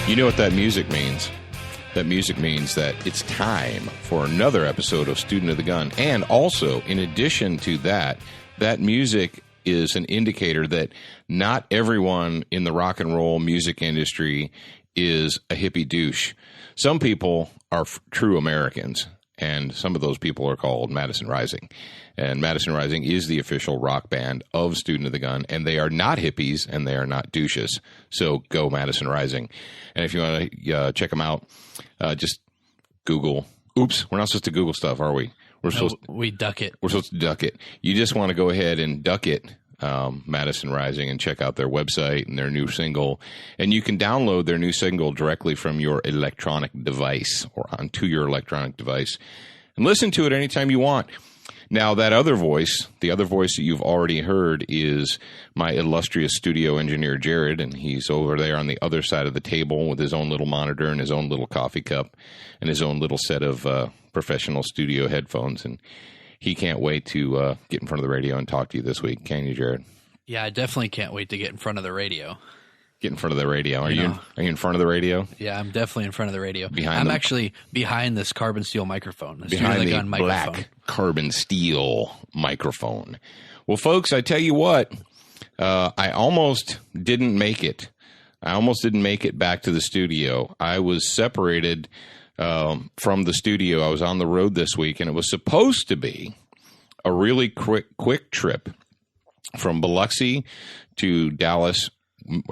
You know what that music means? That music means that it's time for another episode of Student of the Gun. And also, in addition to that, that music is an indicator that not everyone in the rock and roll music industry is a hippie douche. Some people are true Americans, and some of those people are called Madison Rising. And Madison Rising is the official rock band of Student of the Gun, and they are not hippies and they are not douches. So go Madison Rising. And if you want to check them out, just Google. Oops, we're not supposed to Google stuff, are we? We duck it. We're supposed to duck it. You just want to go ahead and duck it, Madison Rising, and check out their website and their new single. And you can download their new single directly from your electronic device or onto your electronic device and listen to it anytime you want. Now, that other voice, the other voice that you've already heard is my illustrious studio engineer, Jared, and he's over there on the other side of the table with his own little monitor and his own little coffee cup and his own little set of professional studio headphones. And he can't wait to get in front of the radio and talk to you this week. Can you, Jared? Yeah, I definitely can't wait to get in front of the radio. Get in front of the radio. Are you in front of the radio? Yeah, I'm definitely in front of the radio. I'm actually behind this carbon steel microphone. Behind the black carbon steel microphone. Well, folks, I tell you what, I almost didn't make it. I almost didn't make it back to the studio. I was separated from the studio. I was on the road this week, and it was supposed to be a really quick trip from Biloxi to Dallas.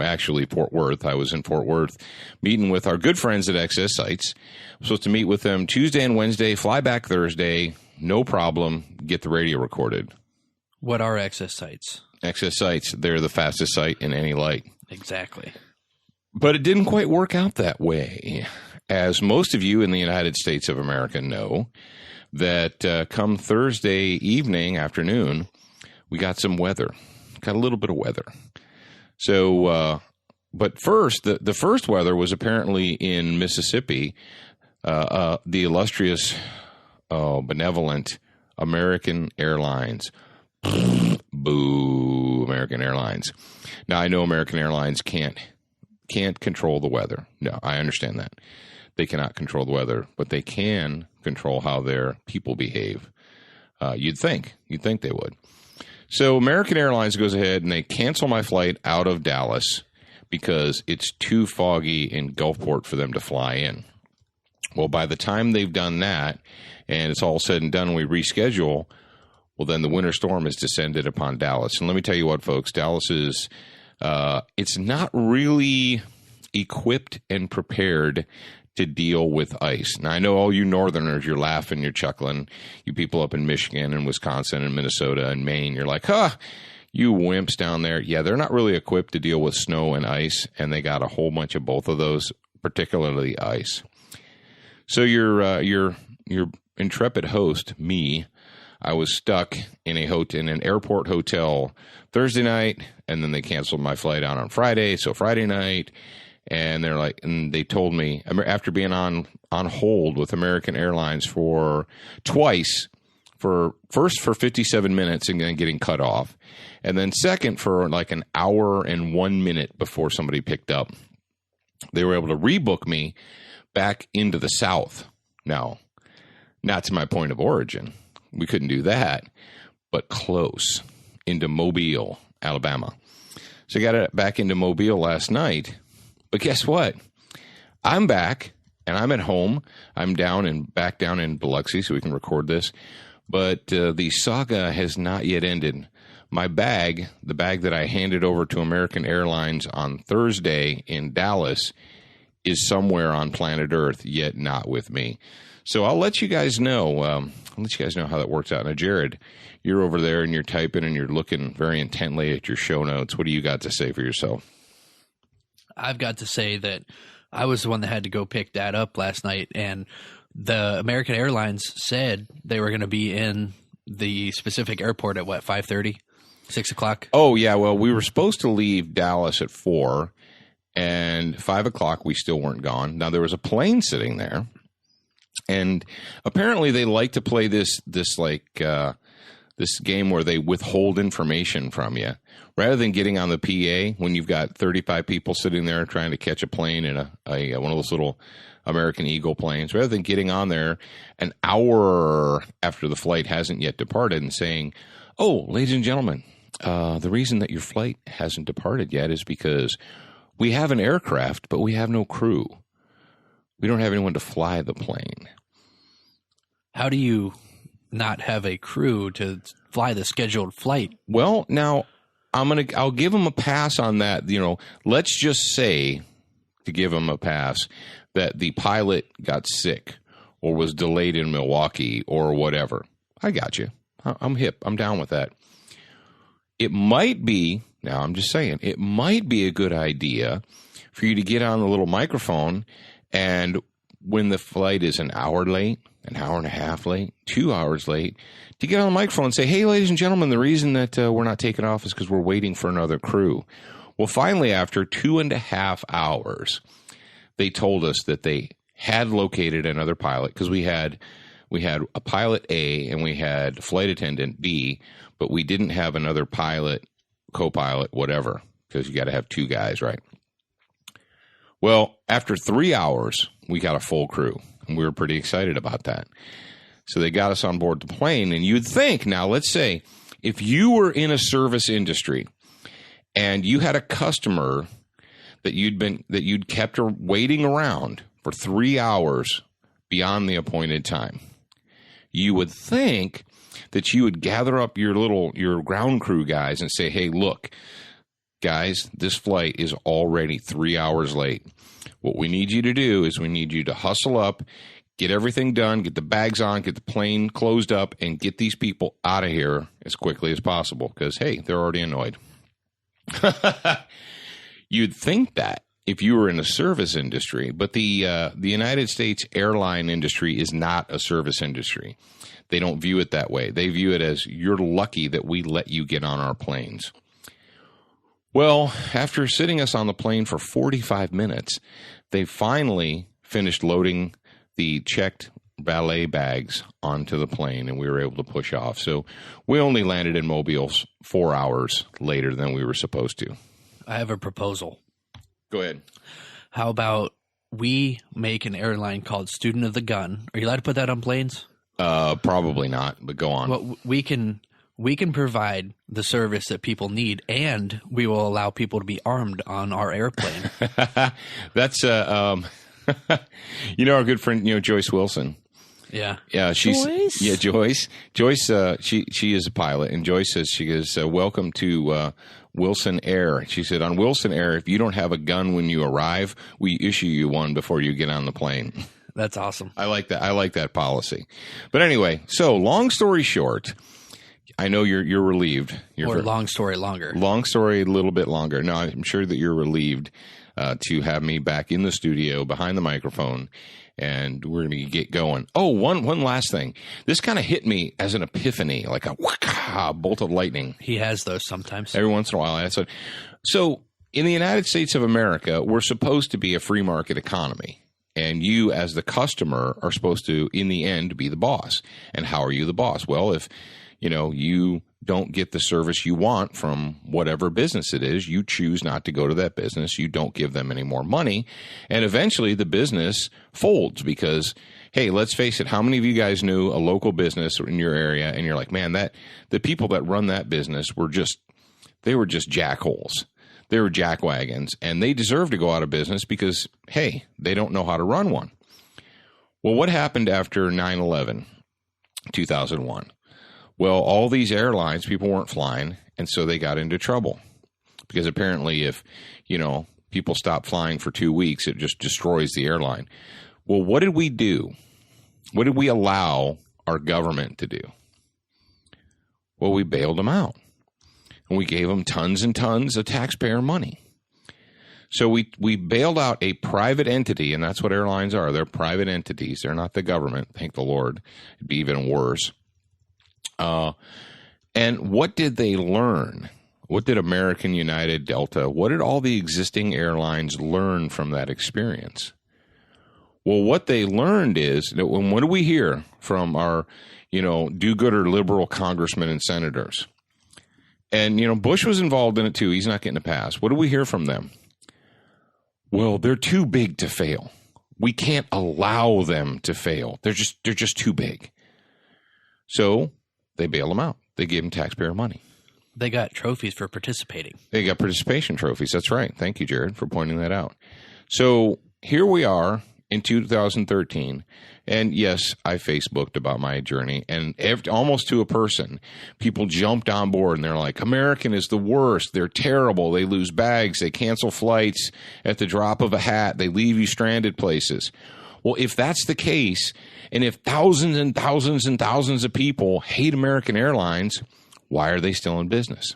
Actually, Fort Worth. I was in Fort Worth meeting with our good friends at Access Sites. I'm supposed to meet with them Tuesday and Wednesday, fly back Thursday, no problem, get the radio recorded. What are Access Sites? Access Sites, they're the fastest site in any light. Exactly. But it didn't quite work out that way. As most of you in the United States of America know, that come Thursday afternoon, we got some weather. Got a little bit of weather. So, but first, the first weather was apparently in Mississippi. The illustrious, benevolent American Airlines. Boo, American Airlines. Now, I know American Airlines can't control the weather. No, I understand that. They cannot control the weather, but they can control how their people behave. You'd think they would. So American Airlines goes ahead and they cancel my flight out of Dallas because it's too foggy in Gulfport for them to fly in. Well, by the time they've done that and it's all said and done and we reschedule, well, then the winter storm has descended upon Dallas. And let me tell you what, folks, Dallas is it's not really equipped and prepared to deal with ice. Now, I know all you northerners, you're laughing, you're chuckling. You people up in Michigan and Wisconsin and Minnesota and Maine, you're like, you wimps down there. Yeah, they're not really equipped to deal with snow and ice, and they got a whole bunch of both of those, particularly ice. So your intrepid host, me, I was stuck in an airport hotel Thursday night, and then they canceled my flight out on Friday, so Friday night. And they told me after being on hold with American Airlines for 57 minutes and then getting cut off. And then second for like an hour and 1 minute before somebody picked up. They were able to rebook me back into the South. Now, not to my point of origin. We couldn't do that, but close into Mobile, Alabama. So I got it back into Mobile last night. But guess what? I'm back, and I'm at home. I'm back down in Biloxi, so we can record this. But the saga has not yet ended. My bag, the bag that I handed over to American Airlines on Thursday in Dallas, is somewhere on planet Earth, yet not with me. So I'll let you guys know. How that works out. Now, Jared, you're over there, and you're typing, and you're looking very intently at your show notes. What do you got to say for yourself? I've got to say that I was the one that had to go pick Dad up last night, and the American Airlines said they were going to be in the specific airport at 5:30, 6 o'clock? Oh, yeah. Well, we were supposed to leave Dallas at 4, and 5 o'clock we still weren't gone. Now, there was a plane sitting there, and apparently they like to play this this game where they withhold information from you. Rather than getting on the PA when you've got 35 people sitting there trying to catch a plane in a one of those little American Eagle planes, rather than getting on there an hour after the flight hasn't yet departed and saying, "Oh, ladies and gentlemen, the reason that your flight hasn't departed yet is because we have an aircraft, but we have no crew. We don't have anyone to fly the plane." How do you not have a crew to fly the scheduled flight? Well, now I'll give them a pass on that. You know, let's just say, to give them a pass, that the pilot got sick or was delayed in Milwaukee or whatever. I got you. I'm hip. I'm down with that. It might be, now I'm just saying, it might be a good idea for you to get on the little microphone, and when the flight is an hour late, an hour and a half late, 2 hours late, to get on the microphone and say, "Hey, ladies and gentlemen, the reason that we're not taking off is because we're waiting for another crew." Well, finally, after 2.5 hours, they told us that they had located another pilot, because we had a pilot A and we had flight attendant B, but we didn't have another pilot, co-pilot, whatever, because you got to have two guys, right? Well, after 3 hours, we got a full crew, and we were pretty excited about that. So they got us on board the plane, and you'd think, now let's say, if you were in a service industry and you had a customer that you'd kept waiting around for 3 hours beyond the appointed time, you would think that you would gather up your ground crew guys and say, "Hey, look, guys, this flight is already 3 hours late. What we need you to do is we need you to hustle up, get everything done, get the bags on, get the plane closed up, and get these people out of here as quickly as possible, because, hey, they're already annoyed." You'd think that if you were in the service industry, but the United States airline industry is not a service industry. They don't view it that way. They view it as, you're lucky that we let you get on our planes. Well, after sitting us on the plane for 45 minutes, they finally finished loading the checked valet bags onto the plane, and we were able to push off. So we only landed in Mobile 4 hours later than we were supposed to. I have a proposal. Go ahead. How about we make an airline called Student of the Gun? Are you allowed to put that on planes? Probably not, but go on. Well, we can provide the service that people need, and we will allow people to be armed on our airplane. That's our good friend, Joyce Wilson. Yeah. Yeah, Joyce? Yeah, Joyce. Joyce, she is a pilot, and Joyce says, she goes, "Welcome to Wilson Air." She said, "On Wilson Air, if you don't have a gun when you arrive, we issue you one before you get on the plane." That's awesome. I like that. I like that policy. But anyway, so long story short, I know you're relieved. Long story longer. Long story a little bit longer. No, I'm sure that you're relieved to have me back in the studio behind the microphone, and we're going to get going. Oh, one last thing. This kind of hit me as an epiphany, like a bolt of lightning. He has those sometimes. Every once in a while. So in the United States of America, we're supposed to be a free market economy. And you, as the customer, are supposed to, in the end, be the boss. And how are you the boss? Well, if you don't get the service you want from whatever business it is, you choose not to go to that business. You don't give them any more money. And eventually the business folds because, hey, let's face it, how many of you guys knew a local business in your area and you're like, man, the people that run that business were just jackholes. They were jackwagons, and they deserve to go out of business because, hey, they don't know how to run one. Well, what happened after 9/11, 2001? Well, all these airlines, people weren't flying, and so they got into trouble. Because apparently if, people stop flying for 2 weeks, it just destroys the airline. Well, what did we do? What did we allow our government to do? Well, we bailed them out. And we gave them tons and tons of taxpayer money. So we bailed out a private entity, and that's what airlines are. They're private entities. They're not the government, thank the Lord. It'd be even worse. And what did they learn? What did American, United, Delta, what did all the existing airlines learn from that experience? Well, what they learned is that what do we hear from our, do-gooder liberal congressmen and senators? And, Bush was involved in it too. He's not getting a pass. What do we hear from them? Well, they're too big to fail. We can't allow them to fail. They're just too big. So they bail them out. They gave them taxpayer money. They got trophies for participating. They got participation trophies. That's right. Thank you, Jared, for pointing that out. So here we are in 2013. And yes, I Facebooked about my journey, and almost to a person, people jumped on board and they're like, American is the worst. They're terrible. They lose bags. They cancel flights at the drop of a hat. They leave you stranded places. Well, if that's the case, and if thousands and thousands and thousands of people hate American Airlines, why are they still in business?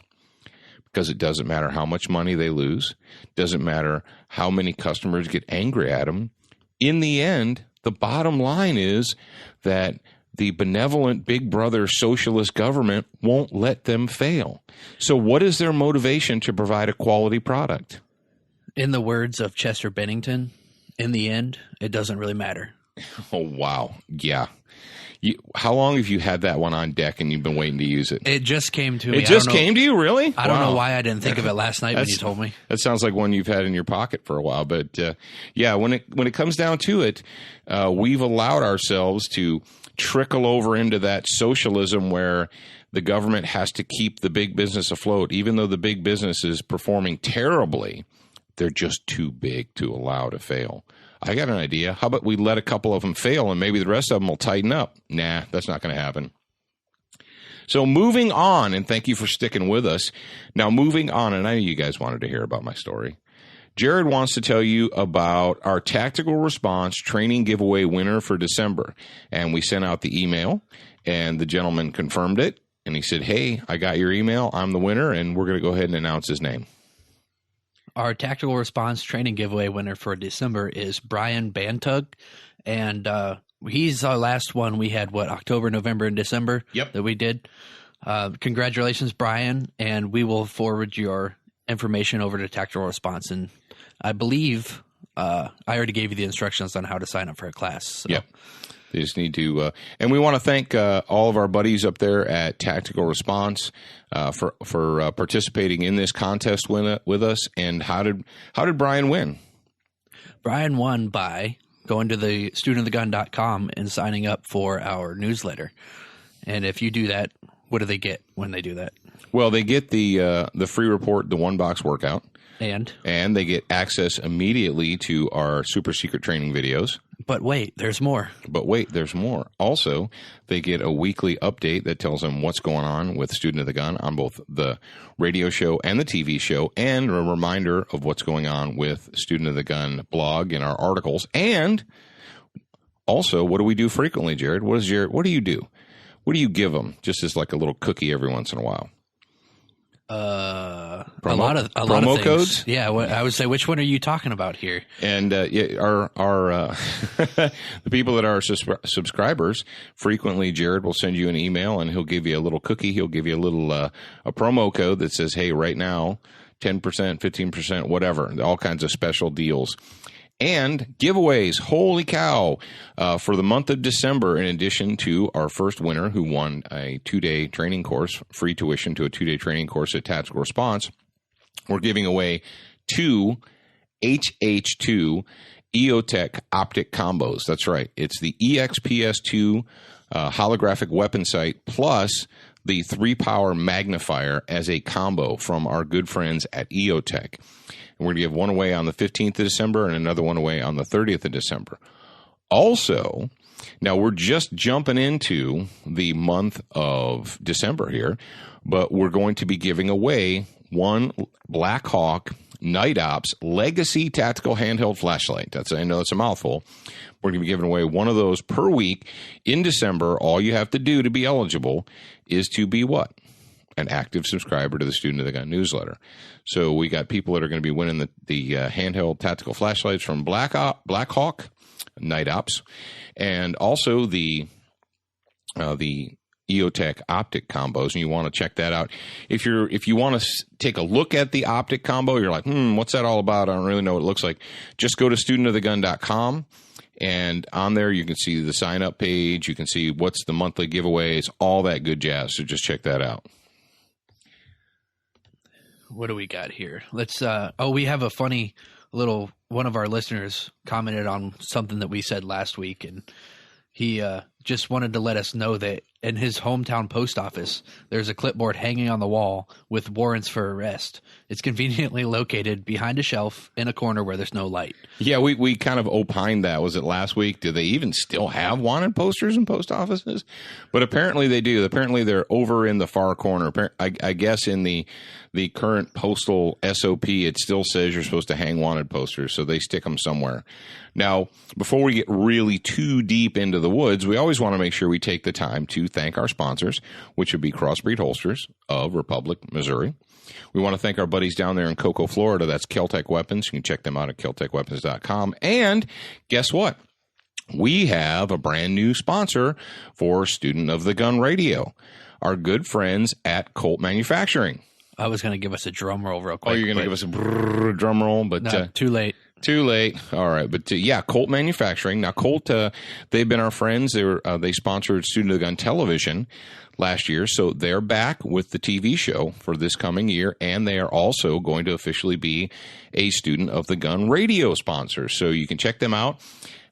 Because it doesn't matter how much money they lose. Doesn't matter how many customers get angry at them. In the end, the bottom line is that the benevolent big brother socialist government won't let them fail. So what is their motivation to provide a quality product? In the words of Chester Bennington, in the end, it doesn't really matter. Oh, wow. Yeah. How long have you had that one on deck and you've been waiting to use it? It just came to me. It just came to you, really? I don't know why I didn't think of it last night when you told me. That sounds like one you've had in your pocket for a while. But yeah, when it comes down to it, we've allowed ourselves to trickle over into that socialism where the government has to keep the big business afloat. Even though the big business is performing terribly, they're just too big to allow to fail. I got an idea. How about we let a couple of them fail and maybe the rest of them will tighten up? Nah, that's not going to happen. So moving on, and thank you for sticking with us. Now moving on, and I know you guys wanted to hear about my story. Jared wants to tell you about our tactical response training giveaway winner for December. And we sent out the email, and the gentleman confirmed it. And he said, hey, I got your email. I'm the winner, and we're going to go ahead and announce his name. Our tactical response training giveaway winner for December is Brian Bantug, and he's our last one. We had, October, November, and December that we did. Congratulations, Brian, and we will forward your information over to tactical response. And I believe I already gave you the instructions on how to sign up for a class. So. Yep. They just need to, and we want to thank all of our buddies up there at Tactical Response for participating in this contest with us. And how did Brian win? Brian won by going to the studentofthegun.com and signing up for our newsletter. And if you do that, what do they get when they do that? Well, they get the free report, the one box workout, and they get access immediately to our super secret training videos. But wait, there's more. Also, they get a weekly update that tells them what's going on with Student of the Gun on both the radio show and the TV show, and a reminder of what's going on with Student of the Gun blog and our articles. And also, what do we do frequently, Jared? What do you do? What do you give them just as like a little cookie every once in a while? A lot of things. Codes. Yeah, I would say, which one are you talking about here? And our the people that are subscribers, frequently Jared will send you an email and he'll give you a little cookie. He'll give you a little a promo code that says, "Hey, right now, 10%, 15%, whatever, all kinds of special deals." And giveaways, holy cow, for the month of December, in addition to our first winner who won a 2-day training course, free tuition to a 2-day training course at Tactical Response, we're giving away 2 HH2 EOTech optic combos. That's right. It's the EXPS2 holographic weapon sight plus the 3-power magnifier as a combo from our good friends at EOTech. And we're going to give one away on the 15th of December and another one away on the 30th of December. Also, now we're just jumping into the month of December here, but we're going to be giving away one Black Hawk Night Ops Legacy Tactical Handheld Flashlight. I know it's a mouthful. We're going to be giving away one of those per week in December. All you have to do to be eligible is to be what? An active subscriber to the Student of the Gun newsletter. So we got people that are going to be winning the handheld tactical flashlights from Black Hawk Night Ops, and also the EOTech optic combos. And you want to check that out. If you want to take a look at the optic combo, you're like, what's that all about? I don't really know what it looks like. Just go to studentofthegun.com And on there, you can see the sign-up page. You can see what's the monthly giveaways, all that good jazz. So just check that out. What do we got here? Let's. We have a funny little. One of our listeners commented on something that we said last week, and he just wanted to let us know that in his hometown post office, there's a clipboard hanging on the wall with warrants for arrest. It's conveniently located behind a shelf in a corner where there's no light. Yeah, we kind of opined that. Was it last week? Do they even still have wanted posters in post offices? But apparently they do. Apparently they're over in the far corner. I guess in the current postal SOP, it still says you're supposed to hang wanted posters, so they stick them somewhere. Now, before we get really too deep into the woods, we always want to make sure we take the time to thank our sponsors, which would be Crossbreed Holsters of Republic, Missouri. We want to thank our buddies down there in Cocoa, Florida. That's Keltec Weapons. You can check them out at keltecweapons.com. And guess what? We have a brand new sponsor for Student of the Gun Radio, our good friends at Colt Manufacturing. I was going to give us a drum roll real quick. Oh, you're going to give us a drum roll? But no, too late. Too late. All right. But yeah, Colt Manufacturing. Now, Colt, they've been our friends. They sponsored Student of the Gun Television last year. So they're back with the TV show for this coming year. And they are also going to officially be a Student of the Gun Radio sponsor. So you can check them out.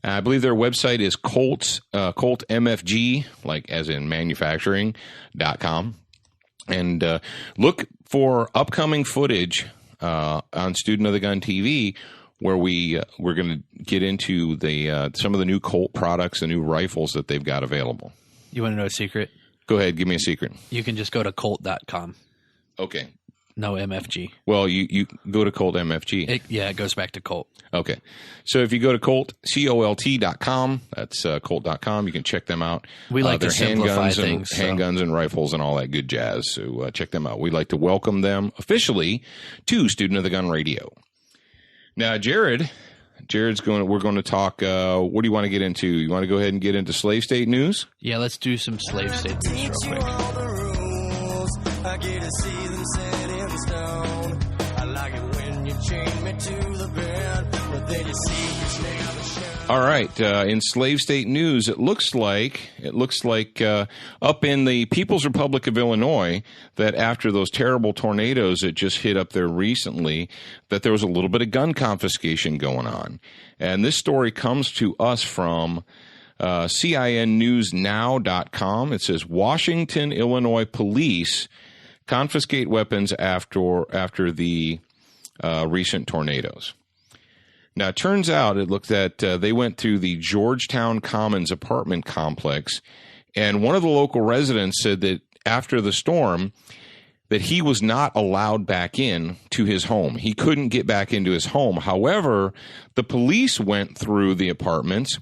I believe their website is ColtMFG, like as in manufacturing.com. And look for upcoming footage on Student of the Gun TV, where we're going to get into the some of the new Colt products, the new rifles that they've got available. You want to know a secret? Go ahead, give me a secret. You can just go to Colt.com. Okay. No MFG. Well, you go to Colt MFG. It goes back to Colt. Okay. So if you go to Colt, COLT.com, that's Colt.com, you can check them out. We like to simplify things. Handguns and rifles and all that good jazz. So check them out. We'd like to welcome them officially to Student of the Gun Radio. Now, Jared's we're going to talk, what do you want to get into? You want to go ahead and get into slave state news? Yeah, let's do some slave state news real quick. I get to see them set in stone. I like it when you chain me to the bed, but they deceive me. All right, in slave state news, it looks like up in the People's Republic of Illinois that after those terrible tornadoes that just hit up there recently, that there was a little bit of gun confiscation going on. And this story comes to us from CINNewsNow.com. It says Washington, Illinois police confiscate weapons after the recent tornadoes. Now, it turns out they went through the Georgetown Commons apartment complex, and one of the local residents said that after the storm that he was not allowed back in to his home. He couldn't get back into his home. However, the police went through the apartments,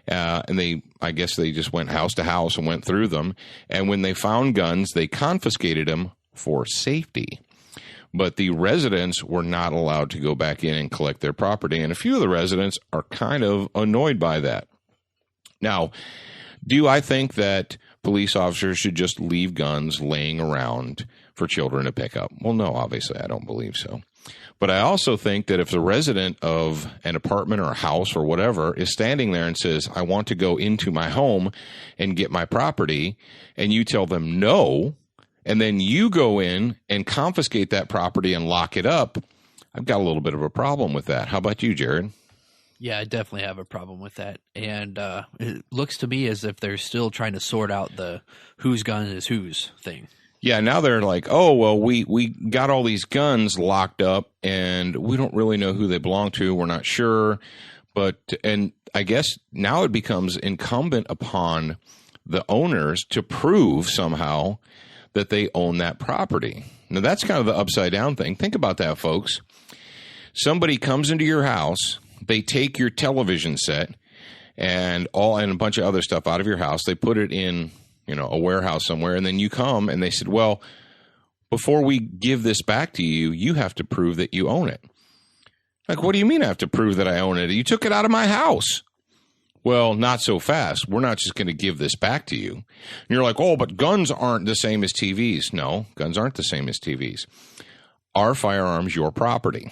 and I guess they just went house to house and went through them, and when they found guns, they confiscated them for safety. But the residents were not allowed to go back in and collect their property, and a few of the residents are kind of annoyed by that. Now, do I think that police officers should just leave guns laying around for children to pick up? Well, no, obviously I don't believe so. But I also think that if the resident of an apartment or a house or whatever is standing there and says, I want to go into my home and get my property, and you tell them no, and then you go in and confiscate that property and lock it up, I've got a little bit of a problem with that. How about you, Jared? Yeah, I definitely have a problem with that. And it looks to me as if they're still trying to sort out the whose gun is whose thing. Yeah, now they're like, oh, well, we got all these guns locked up, and we don't really know who they belong to. We're not sure. And I guess now it becomes incumbent upon the owners to prove somehow that they own that property. Now, that's kind of the upside down thing. Think about that, folks. Somebody comes into your house, they take your television set and a bunch of other stuff out of your house. They put it in, a warehouse somewhere, and then you come and they said, well, before we give this back to you, you have to prove that you own it. Like, what do you mean I have to prove that I own it? You took it out of my house. Well, not so fast. We're not just going to give this back to you. And you're like, oh, but guns aren't the same as TVs. No, guns aren't the same as TVs. Are firearms your property?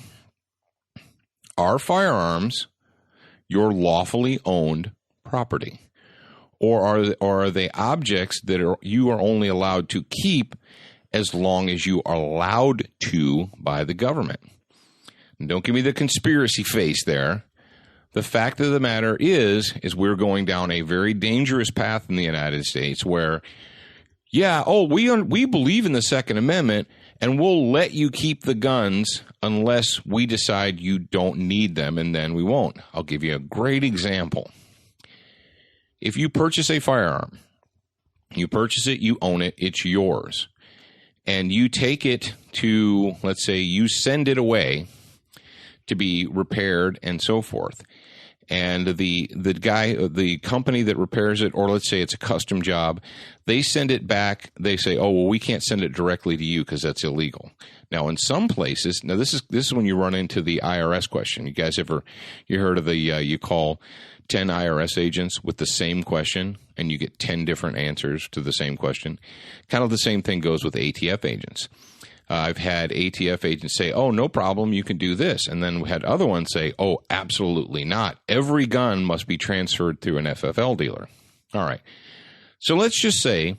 Are firearms your lawfully owned property? Or are they objects that you are only allowed to keep as long as you are allowed to by the government? And don't give me the conspiracy face there. The fact of the matter is we're going down a very dangerous path in the United States where, we believe in the Second Amendment and we'll let you keep the guns unless we decide you don't need them, and then we won't. I'll give you a great example. If you purchase a firearm, you purchase it, you own it, it's yours, and you take it to, let's say you send it away to be repaired and so forth, and the company that repairs it, or let's say it's a custom job, they send it back. They say, oh, well, we can't send it directly to you because that's illegal. Now, in some places, this is when you run into the IRS question. You guys you heard of you call 10 IRS agents with the same question and you get 10 different answers to the same question? Kind of the same thing goes with ATF agents. I've had ATF agents say, oh, no problem, you can do this. And then we had other ones say, oh, absolutely not. Every gun must be transferred through an FFL dealer. All right. So let's just say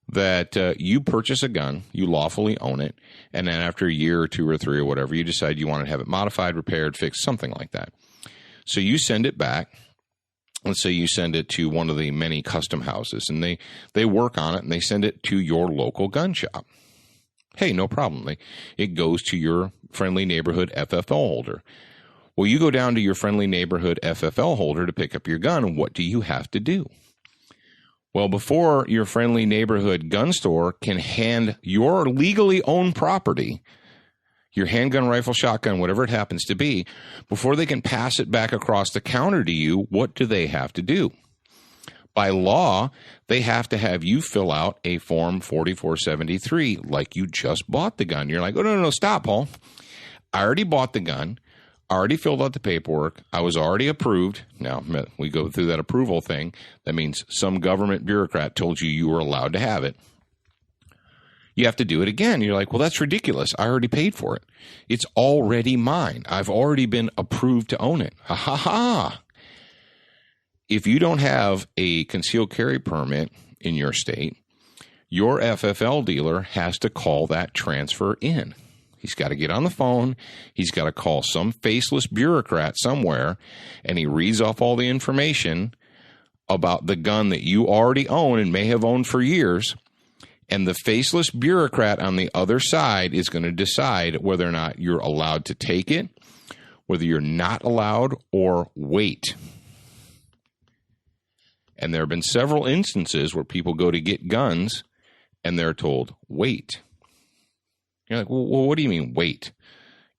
that you purchase a gun, you lawfully own it, and then after a year or 2 or 3 or whatever, you decide you want to have it modified, repaired, fixed, something like that. So you send it back. Let's say you send it to one of the many custom houses, and they work on it, and they send it to your local gun shop. Hey, no problem. It goes to your friendly neighborhood FFL holder. Well, you go down to your friendly neighborhood FFL holder to pick up your gun, and what do you have to do? Well, before your friendly neighborhood gun store can hand your legally owned property, your handgun, rifle, shotgun, whatever it happens to be, before they can pass it back across the counter to you, what do they have to do? By law, they have to have you fill out a Form 4473 like you just bought the gun. You're like, oh, no, stop, Paul. I already bought the gun. I already filled out the paperwork. I was already approved. Now, we go through that approval thing. That means some government bureaucrat told you were allowed to have it. You have to do it again. You're like, well, that's ridiculous. I already paid for it. It's already mine. I've already been approved to own it. Ha, ha, ha. If you don't have a concealed carry permit in your state, your FFL dealer has to call that transfer in. He's got to get on the phone. He's got to call some faceless bureaucrat somewhere, and he reads off all the information about the gun that you already own and may have owned for years. And the faceless bureaucrat on the other side is going to decide whether or not you're allowed to take it, whether you're not allowed, or wait. And there have been several instances where people go to get guns and they're told, wait. You're like, well, what do you mean, wait?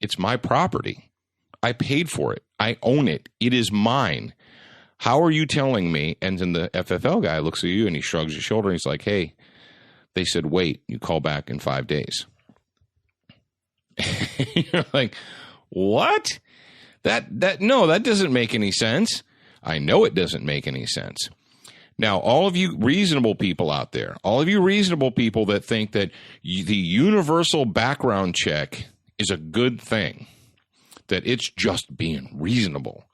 It's my property. I paid for it. I own it. It is mine. How are you telling me? And then the FFL guy looks at you and he shrugs his shoulder and he's like, hey, they said, wait, you call back in 5 days. You're like, what? That doesn't make any sense. I know it doesn't make any sense. Now, all of you reasonable people out there, all of you reasonable people that think that the universal background check is a good thing, that it's just being reasonable.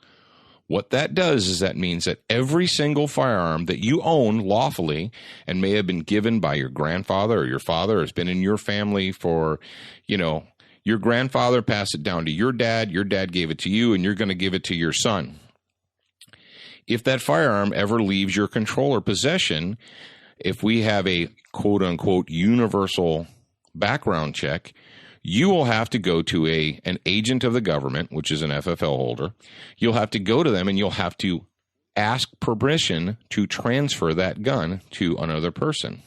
What that does is that means that every single firearm that you own lawfully and may have been given by your grandfather or your father, or has been in your family for, your grandfather passed it down to your dad gave it to you, and you're going to give it to your son. If that firearm ever leaves your control or possession, if we have a quote-unquote universal background check, you will have to go to an agent of the government, which is an FFL holder. You'll have to go to them and you'll have to ask permission to transfer that gun to another person.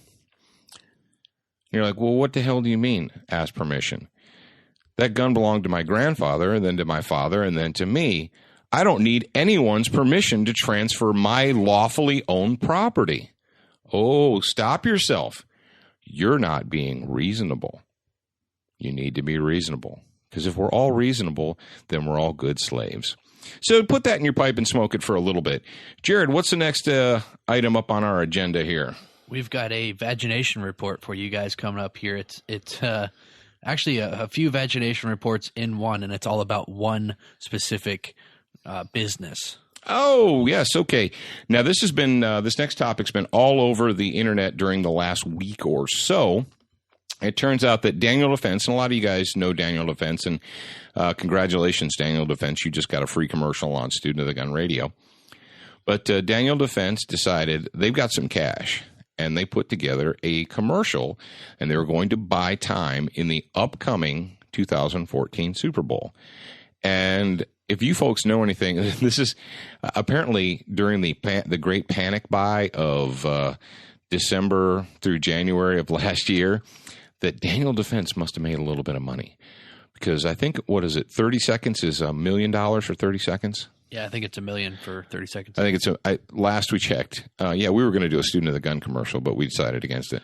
You're like, well, what the hell do you mean, ask permission? That gun belonged to my grandfather, and then to my father, and then to me. I don't need anyone's permission to transfer my lawfully owned property. Oh, stop yourself. You're not being reasonable. You need to be reasonable. Because if we're all reasonable, then we're all good slaves. So put that in your pipe and smoke it for a little bit. Jared, what's the next item up on our agenda here? We've got a vagination report for you guys coming up here. It's actually a few vagination reports in one, and it's all about one specific business. Oh, yes. Okay. Now, this has been this next topic's been all over the internet during the last week or so. It turns out that Daniel Defense, and a lot of you guys know Daniel Defense, and congratulations, Daniel Defense. You just got a free commercial on Student of the Gun Radio. But Daniel Defense decided they've got some cash, and they put together a commercial, and they were going to buy time in the upcoming 2014 Super Bowl. And if you folks know anything, this is apparently during the great panic buy of December through January of last year, that Daniel Defense must have made a little bit of money. Because I think, 30 seconds is $1 million for 30 seconds? Yeah, I think it's $1 million for 30 seconds. I think it's last we checked. We were going to do a Student of the Gun commercial, but we decided against it.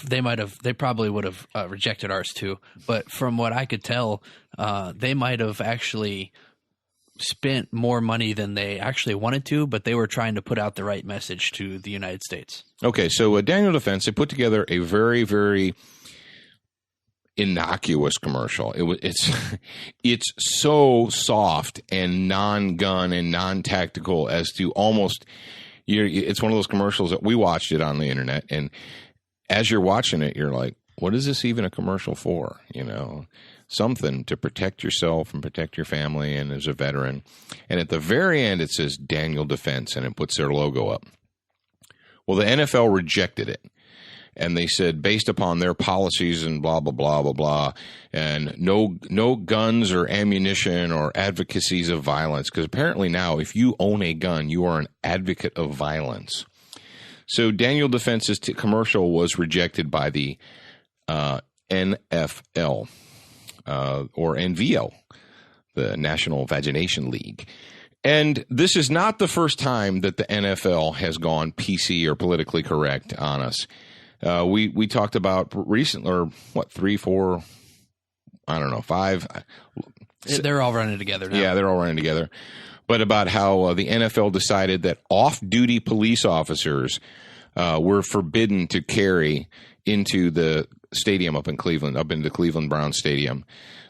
They probably would have rejected ours too. But from what I could tell, they might have actually spent more money than they actually wanted to, but they were trying to put out the right message to the United States. Okay, so Daniel Defense, they put together a very, very innocuous commercial. It's so soft and non-gun and non-tactical as to almost, it's one of those commercials that we watched it on the internet, and as you're watching it, you're like, what is this even a commercial for? Something to protect yourself and protect your family and as a veteran. And at the very end, it says Daniel Defense, and it puts their logo up. Well, the NFL rejected it. And they said, based upon their policies and blah, blah, blah, blah, blah, and no guns or ammunition or advocacies of violence. Because apparently now, if you own a gun, you are an advocate of violence. So Daniel Defense's commercial was rejected by the NFL or NVL, the National Vagination League. And this is not the first time that the NFL has gone PC or politically correct on us. We talked about recently, or 3, 4, I don't know, 5. They're all running together now. Yeah, they're all running together. But about how the NFL decided that off-duty police officers were forbidden to carry into the stadium up in Cleveland, up into Cleveland Browns Stadium,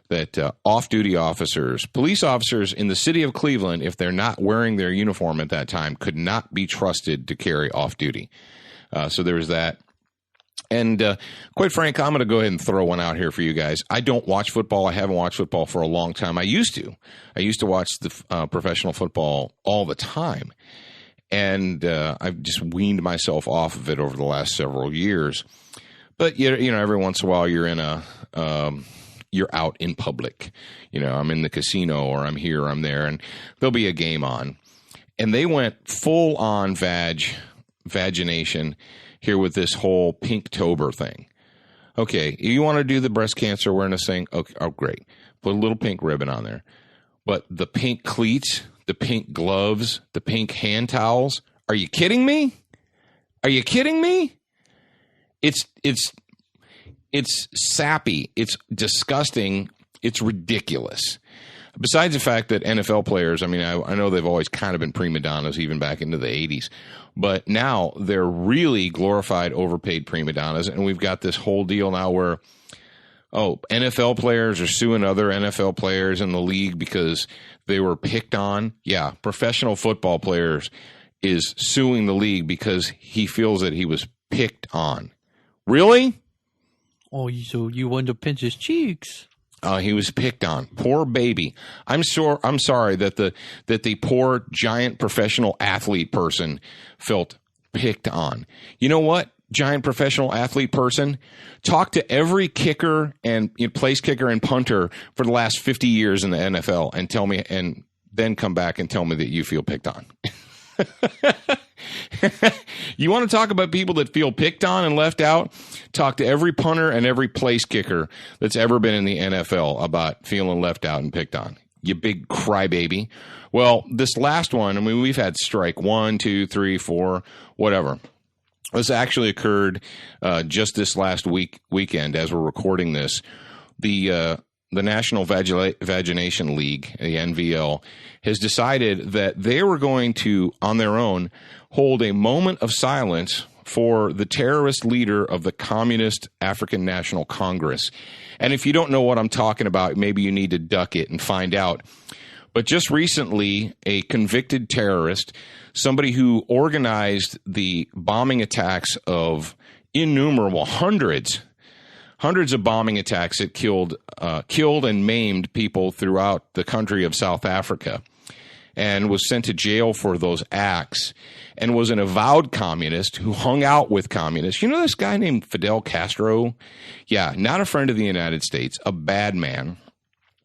that off-duty officers, police officers in the city of Cleveland, if they're not wearing their uniform at that time, could not be trusted to carry off-duty. So there was that. And quite frank, I'm going to go ahead and throw one out here for you guys. I don't watch football. I haven't watched football for a long time. I used to. I used to watch the professional football all the time. And I've just weaned myself off of it over the last several years. But, every once in a while you're in you're out in public. I'm in the casino or I'm here or I'm there, and there'll be a game on. And they went full on vagination here with this whole Pinktober thing. Okay, you want to do the breast cancer awareness thing? Okay, oh, great. Put a little pink ribbon on there. But the pink cleats, the pink gloves, the pink hand towels, are you kidding me? Are you kidding me? It's sappy. It's disgusting. It's ridiculous. Besides the fact that NFL players, I know they've always kind of been prima donnas even back into the 80s. But now they're really glorified, overpaid prima donnas. And we've got this whole deal now where, NFL players are suing other NFL players in the league because they were picked on. Yeah, professional football players is suing the league because he feels that he was picked on. Really? Oh, so you wanted to pinch his cheeks. He was picked on. Poor baby. I'm sorry that the poor giant professional athlete person felt picked on. You know what, giant professional athlete person? Talk to every kicker and place kicker and punter for the last 50 years in the NFL and tell me, and then come back and tell me that you feel picked on. You want to talk about people that feel picked on and left out? Talk to every punter and every place kicker that's ever been in the NFL about feeling left out and picked on. You big crybaby. Well, this last one, we've had strike 1, 2, 3, 4, whatever. This actually occurred just this last weekend as we're recording this. The National Vagination League, the NVL, has decided that they were going to, on their own, hold a moment of silence for the terrorist leader of the Communist African National Congress. And if you don't know what I'm talking about, maybe you need to duck it and find out. But just recently, a convicted terrorist, somebody who organized the bombing attacks of innumerable hundreds of bombing attacks that killed and maimed people throughout the country of South Africa, and was sent to jail for those acts, and was an avowed communist who hung out with communists. You know this guy named Fidel Castro? Yeah, not a friend of the United States, a bad man.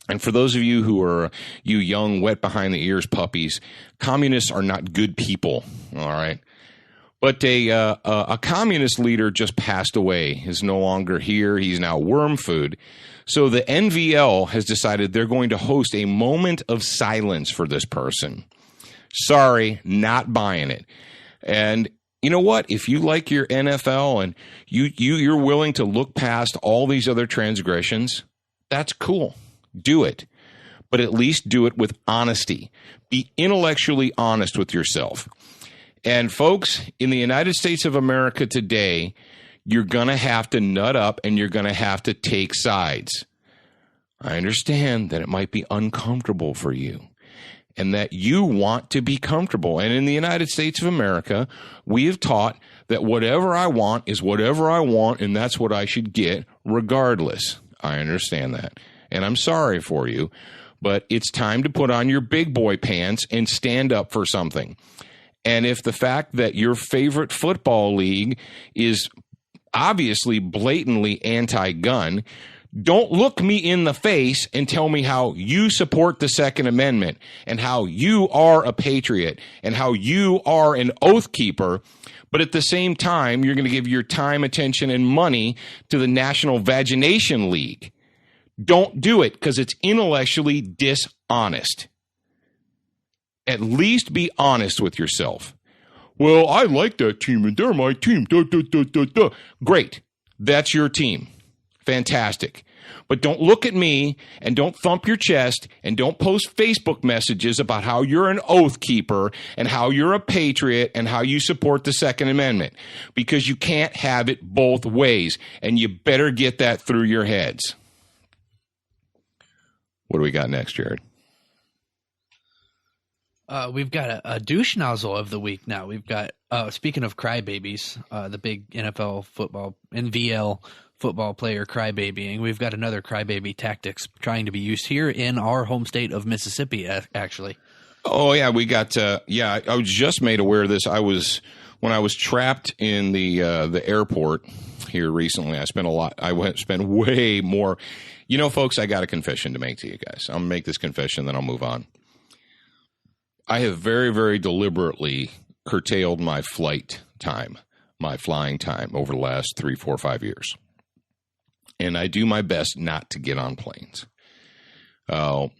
And for those of you who are you young, wet behind the ears puppies, communists are not good people, all right? But a communist leader just passed away, is no longer here. He's now worm food. So the NVL has decided they're going to host a moment of silence for this person. Sorry, not buying it. And you know what? If you like your NFL and you're willing to look past all these other transgressions, that's cool. Do it. But at least do it with honesty. Be intellectually honest with yourself. And folks, in the United States of America today, you're going to have to nut up and you're going to have to take sides. I understand that it might be uncomfortable for you and that you want to be comfortable. And in the United States of America, we have taught that whatever I want is whatever I want, and that's what I should get regardless. I understand that. And I'm sorry for you, but it's time to put on your big boy pants and stand up for something. And if the fact that your favorite football league is obviously blatantly anti-gun, don't look me in the face and tell me how you support the Second Amendment and how you are a patriot and how you are an oath keeper, but at the same time, you're going to give your time, attention, and money to the National Vagination League. Don't do it because it's intellectually dishonest. At least be honest with yourself. Well, I like that team, and they're my team. Duh, duh, duh, duh, duh. Great. That's your team. Fantastic. But don't look at me, and don't thump your chest, and don't post Facebook messages about how you're an oath keeper, and how you're a patriot, and how you support the Second Amendment. Because you can't have it both ways, and you better get that through your heads. What do we got next, Jared? We've got a douche nozzle of the week now. We've got, speaking of crybabies, the big NFL football, NVL football player crybabying, we've got another crybaby tactics trying to be used here in our home state of Mississippi, actually. Oh, yeah, we got, I was just made aware of this. When I was trapped in the airport here recently, I spent way more. You know, folks, I got a confession to make to you guys. I'm going to make this confession, then I'll move on. I have very, very deliberately curtailed my flight time, my flying time over the last 3, 4, 5 years. And I do my best not to get on planes. But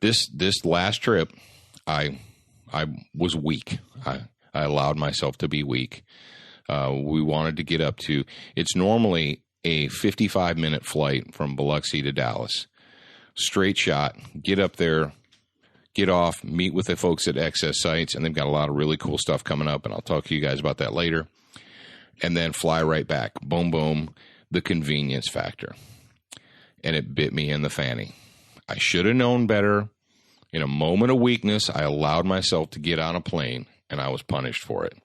this last trip, I was weak. I allowed myself to be weak. We wanted to get up to, it's normally a 55-minute flight from Biloxi to Dallas. Straight shot, get up there, get off, meet with the folks at Excess Sites, and they've got a lot of really cool stuff coming up, and I'll talk to you guys about that later. And then fly right back. Boom, boom, the convenience factor. And it bit me in the fanny. I should have known better. In a moment of weakness, I allowed myself to get on a plane, and I was punished for it.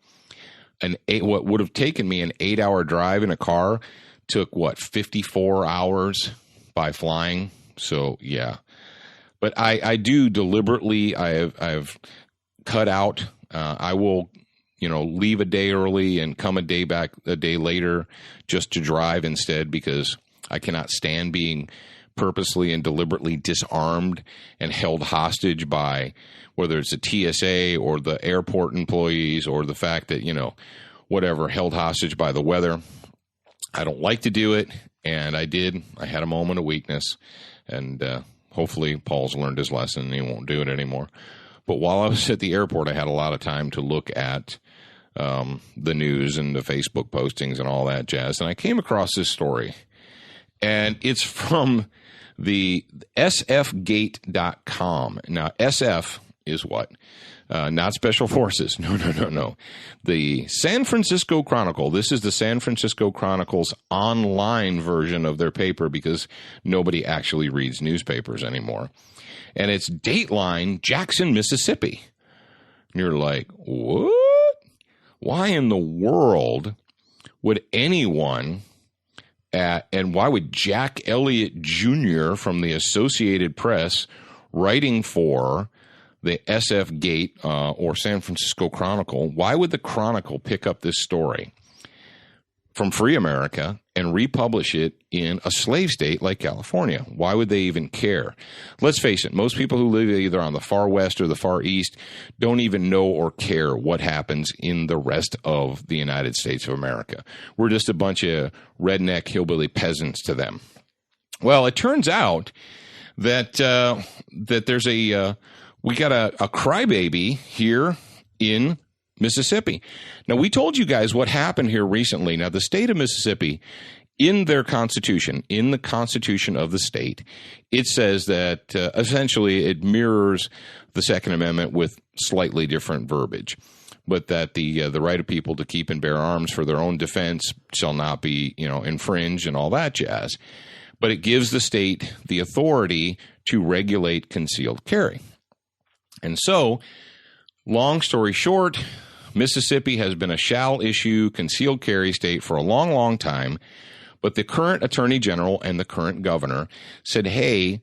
What would have taken me an 8-hour drive in a car took, 54 hours by flying? So, yeah. But I do deliberately, I've cut out, I will, leave a day early and come a day back a day later just to drive instead, because I cannot stand being purposely and deliberately disarmed and held hostage by whether it's a TSA or the airport employees or the fact that, whatever, held hostage by the weather. I don't like to do it, and I did. I had a moment of weakness, and hopefully Paul's learned his lesson and he won't do it anymore. But while I was at the airport, I had a lot of time to look at the news and the Facebook postings and all that jazz. And I came across this story, and it's from the sfgate.com. Now, SF is what? Not special forces. No. The San Francisco Chronicle. This is the San Francisco Chronicle's online version of their paper because nobody actually reads newspapers anymore. And it's Dateline, Jackson, Mississippi. And you're like, what? Why in the world would anyone and why would Jack Elliott Jr. from the Associated Press, writing for the SF Gate or San Francisco Chronicle, why would the Chronicle pick up this story from Free America and republish it in a slave state like California? Why would they even care? Let's face it, most people who live either on the far west or the far east don't even know or care what happens in the rest of the United States of America. We're just a bunch of redneck hillbilly peasants to them. Well, it turns out that that there's we got a crybaby here in Mississippi. Now, we told you guys what happened here recently. Now, the state of Mississippi, in their constitution, in the constitution of the state, it says that essentially it mirrors the Second Amendment with slightly different verbiage, but that the right of people to keep and bear arms for their own defense shall not be, infringed and all that jazz. But it gives the state the authority to regulate concealed carry. And so, long story short, Mississippi has been a shall-issue concealed carry state for a long, long time, but the current attorney general and the current governor said, hey,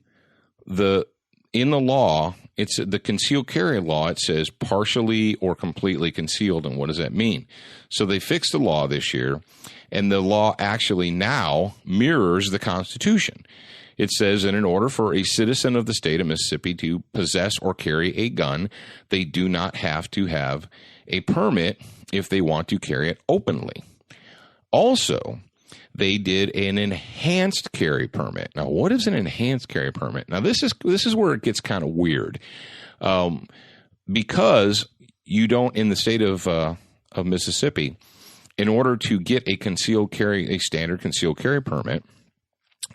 in the law, it's the concealed carry law, it says partially or completely concealed, and what does that mean? So they fixed the law this year, and the law actually now mirrors the Constitution. It says that in order for a citizen of the state of Mississippi to possess or carry a gun, they do not have to have a permit if they want to carry it openly. Also, they did an enhanced carry permit. Now, what is an enhanced carry permit? Now, this is where it gets kind of weird, because you don't, in the state of Mississippi, in order to get a standard concealed carry permit,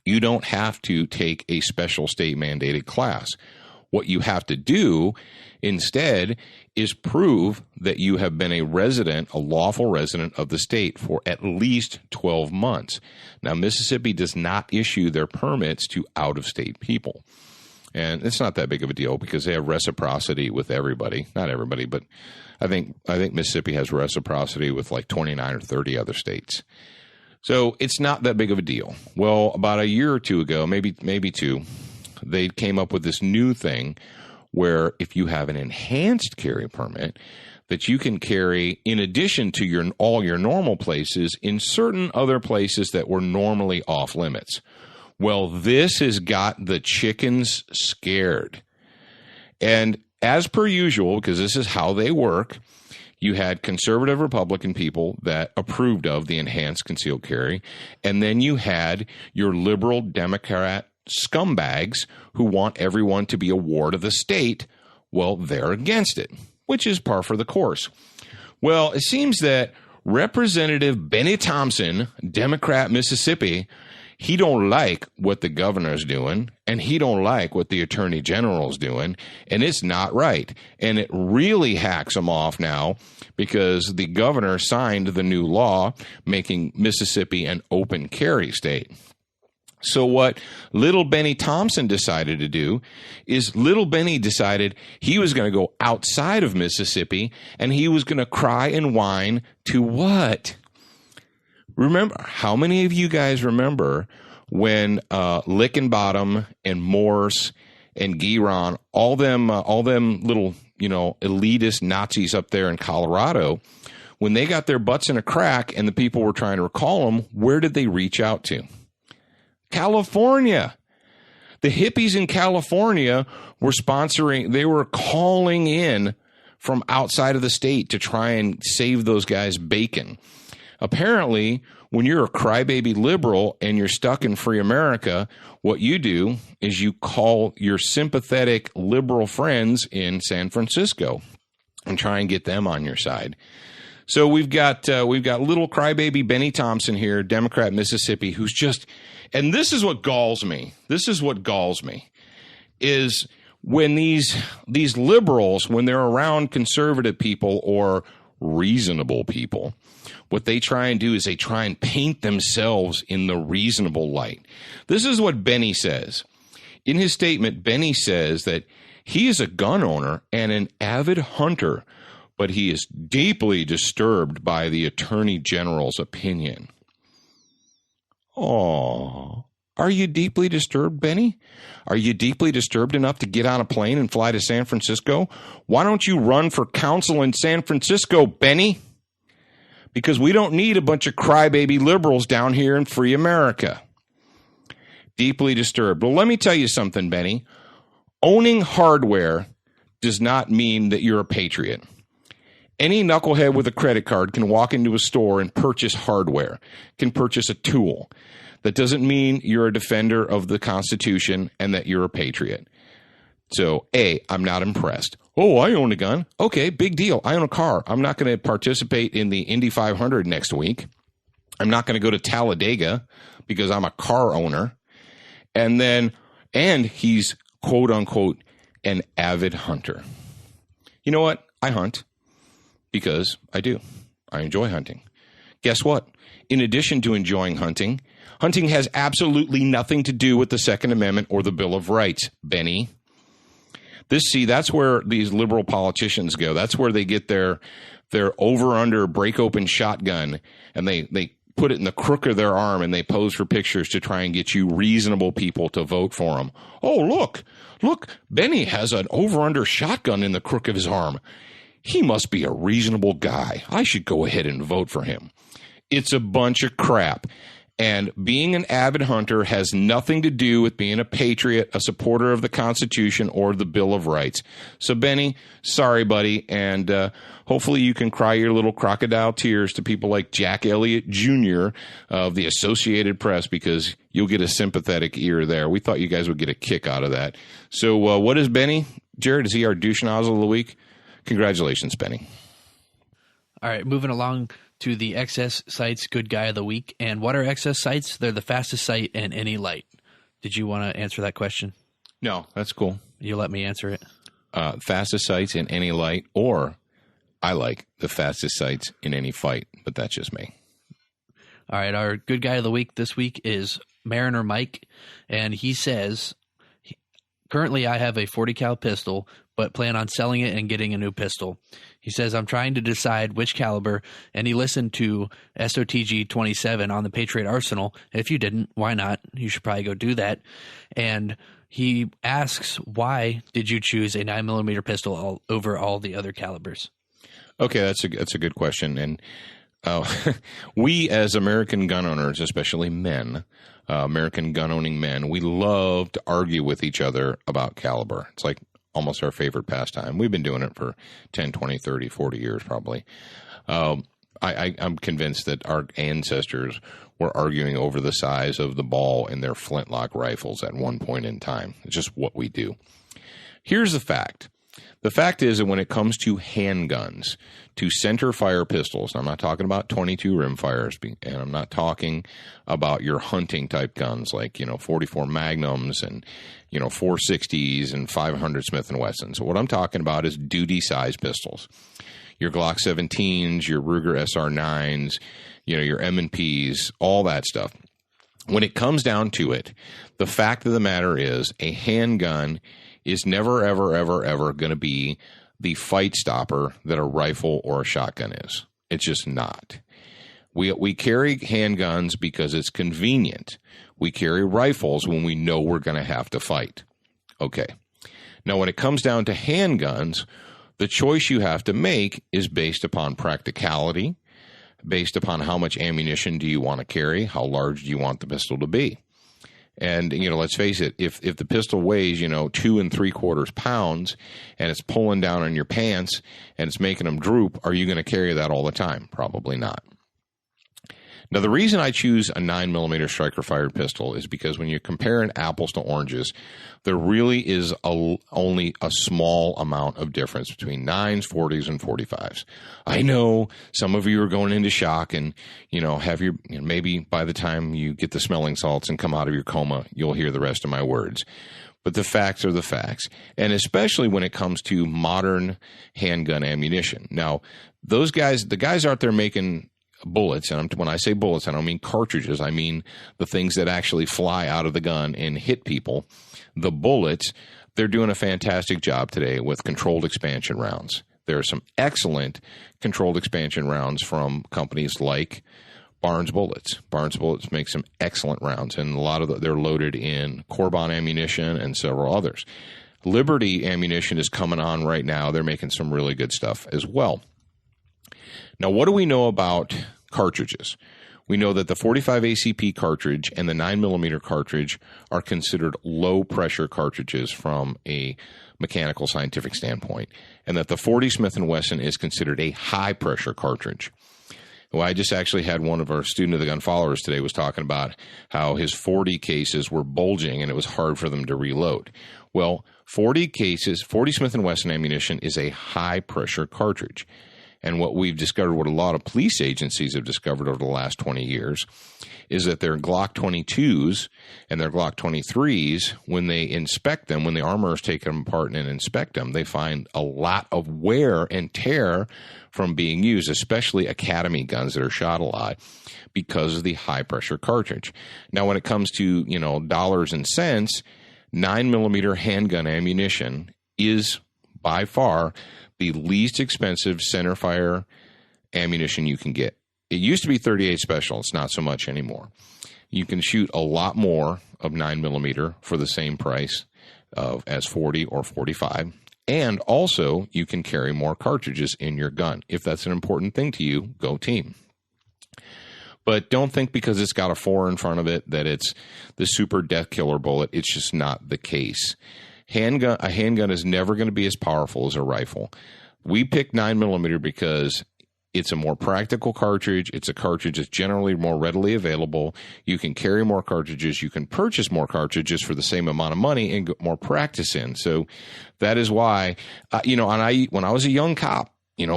you don't have to take a special state mandated class. What you have to do instead is prove that you have been a lawful resident of the state for at least 12 months. Now, Mississippi does not issue their permits to out-of-state people. And it's not that big of a deal because they have reciprocity with everybody. Not everybody, but I think Mississippi has reciprocity with like 29 or 30 other states. So it's not that big of a deal. Well, about a year or two ago, maybe two, they came up with this new thing where if you have an enhanced carry permit, that you can carry in addition to all your normal places in certain other places that were normally off limits. Well, this has got the chickens scared. And as per usual, because this is how they work, you had conservative Republican people that approved of the enhanced concealed carry, and then you had your liberal Democrat scumbags who want everyone to be a ward of the state. Well, they're against it, which is par for the course. Well, it seems that Representative Benny Thompson, Democrat Mississippi, he don't like what the governor's doing, and he don't like what the attorney general's doing, and it's not right. And it really hacks him off now because the governor signed the new law making Mississippi an open carry state. So what little Benny Thompson decided to do is little Benny decided he was going to go outside of Mississippi, and he was going to cry and whine to what? Remember, how many of you guys remember when Lickenbottom and Morse and Giron, all them little, elitist Nazis up there in Colorado, when they got their butts in a crack and the people were trying to recall them, where did they reach out to? California. The hippies in California were they were calling in from outside of the state to try and save those guys bacon. Apparently, when you're a crybaby liberal and you're stuck in free America, what you do is you call your sympathetic liberal friends in San Francisco and try and get them on your side. So we've got little crybaby Benny Thompson here, Democrat Mississippi, who's just, and this is what galls me. This is what galls me, is when these liberals, when they're around conservative people or reasonable people, what they try and do is they try and paint themselves in the reasonable light. This is what Benny says. In his statement, Benny says that he is a gun owner and an avid hunter, but he is deeply disturbed by the Attorney General's opinion. Oh, are you deeply disturbed, Benny? Are you deeply disturbed enough to get on a plane and fly to San Francisco? Why don't you run for council in San Francisco, Benny? Because we don't need a bunch of crybaby liberals down here in free America. Deeply disturbed. Well, let me tell you something, Benny. Owning hardware does not mean that you're a patriot. Any knucklehead with a credit card can walk into a store and purchase hardware, can purchase a tool. That doesn't mean you're a defender of the Constitution and that you're a patriot. So, A, I'm not impressed. Oh, I own a gun. Okay, big deal. I own a car. I'm not going to participate in the Indy 500 next week. I'm not going to go to Talladega because I'm a car owner. And he's, quote unquote, an avid hunter. You know what? I hunt because I do. I enjoy hunting. Guess what? In addition to enjoying hunting, hunting has absolutely nothing to do with the Second Amendment or the Bill of Rights, Benny. That's where these liberal politicians go. That's where they get their over-under break-open shotgun, and they put it in the crook of their arm, and they pose for pictures to try and get you reasonable people to vote for them. Oh, look, Benny has an over-under shotgun in the crook of his arm. He must be a reasonable guy. I should go ahead and vote for him. It's a bunch of crap. And being an avid hunter has nothing to do with being a patriot, a supporter of the Constitution, or the Bill of Rights. So, Benny, sorry, buddy, and hopefully you can cry your little crocodile tears to people like Jack Elliott Jr. of the Associated Press, because you'll get a sympathetic ear there. We thought you guys would get a kick out of that. So what is Benny? Jared, is he our douche nozzle of the week? Congratulations, Benny. All right, moving along to the excess sites good guy of the week. And what are excess sites? They're the fastest site in any light. Did you want to answer that question? No, that's cool. You let me answer it. Fastest sites in any light, or I like the fastest sites in any fight, but that's just me. All right, our good guy of the week this week is Mariner Mike, and he says, currently I have a 40 cal pistol, but plan on selling it and getting a new pistol. He says, I'm trying to decide which caliber, and he listened to SOTG 27 on the Patriot Arsenal. If you didn't, why not? You should probably go do that. And he asks, why did you choose a 9mm pistol over all the other calibers? Okay, that's a good question. And we as American gun owners, especially men, American gun-owning men, we love to argue with each other about caliber. It's like almost our favorite pastime. We've been doing it for 10, 20, 30, 40 years probably. I'm convinced that our ancestors were arguing over the size of the ball in their flintlock rifles at one point in time. It's just what we do. Here's the fact. The fact is that when it comes to handguns, to center fire pistols, I'm not talking about 22 rimfires, and I'm not talking about your hunting type guns like, 44 Magnums and, 460s and 500 Smith & Wessons. So what I'm talking about is duty size pistols. Your Glock 17s, your Ruger SR9s, your M&Ps, all that stuff. When it comes down to it, the fact of the matter is a handgun is never, ever, ever, ever going to be the fight stopper that a rifle or a shotgun is. It's just not. We carry handguns because it's convenient. We carry rifles when we know we're going to have to fight. Okay. Now, when it comes down to handguns, the choice you have to make is based upon practicality, based upon how much ammunition do you want to carry, how large do you want the pistol to be. And, let's face it, if the pistol weighs, 2 3/4 pounds and it's pulling down on your pants and it's making them droop, are you going to carry that all the time? Probably not. Now, the reason I choose a 9mm striker-fired pistol is because when you're comparing apples to oranges, there really is only a small amount of difference between 9s, 40s, and 45s. I know some of you are going into shock and, have your, maybe by the time you get the smelling salts and come out of your coma, you'll hear the rest of my words. but the facts are the facts. And especially when it comes to modern handgun ammunition. Now, those guys, the guys out there making bullets, and when I say bullets, I don't mean cartridges. I mean the things that actually fly out of the gun and hit people. The bullets, they're doing a fantastic job today with controlled expansion rounds. There are some excellent controlled expansion rounds from companies like Barnes Bullets. Barnes Bullets make some excellent rounds, and a lot of they're loaded in Corbon ammunition and several others. Liberty ammunition is coming on right now. They're making some really good stuff as well. Now, what do we know about cartridges? We know that the 45 ACP cartridge and the 9mm cartridge are considered low-pressure cartridges from a mechanical scientific standpoint, and that the 40 Smith & Wesson is considered a high-pressure cartridge. Well, I just actually had one of our student of the gun followers today was talking about how his 40 cases were bulging and it was hard for them to reload. Well, 40 Smith & Wesson ammunition is a high-pressure cartridge. And what we've discovered, what a lot of police agencies have discovered over the last 20 years, is that their Glock 22s and their Glock 23s, when they inspect them, when the armorers take them apart and inspect them, they find a lot of wear and tear from being used, especially academy guns that are shot a lot, because of the high-pressure cartridge. Now, when it comes to, dollars and cents, 9mm handgun ammunition is by far the least expensive centerfire ammunition you can get. It used to be 38 Special. It's not so much anymore. You can shoot a lot more of 9mm for the same price as 40 or 45. And also, you can carry more cartridges in your gun. If that's an important thing to you, go team. But don't think because it's got a 4 in front of it that it's the super death killer bullet. It's just not the case. A handgun is never going to be as powerful as a rifle. We picked 9mm because it's a more practical cartridge. It's a cartridge that's generally more readily available. You can carry more cartridges. You can purchase more cartridges for the same amount of money and get more practice in. So that is why, when I was a young cop,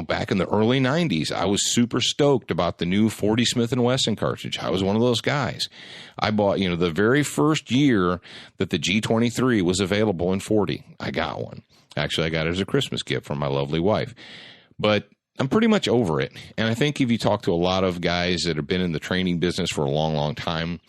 back in the early 90s, I was super stoked about the new 40 Smith & Wesson cartridge. I was one of those guys. I bought, the very first year that the G23 was available in 40, I got one. Actually, I got it as a Christmas gift from my lovely wife. But I'm pretty much over it. And I think if you talk to a lot of guys that have been in the training business for a long, long time,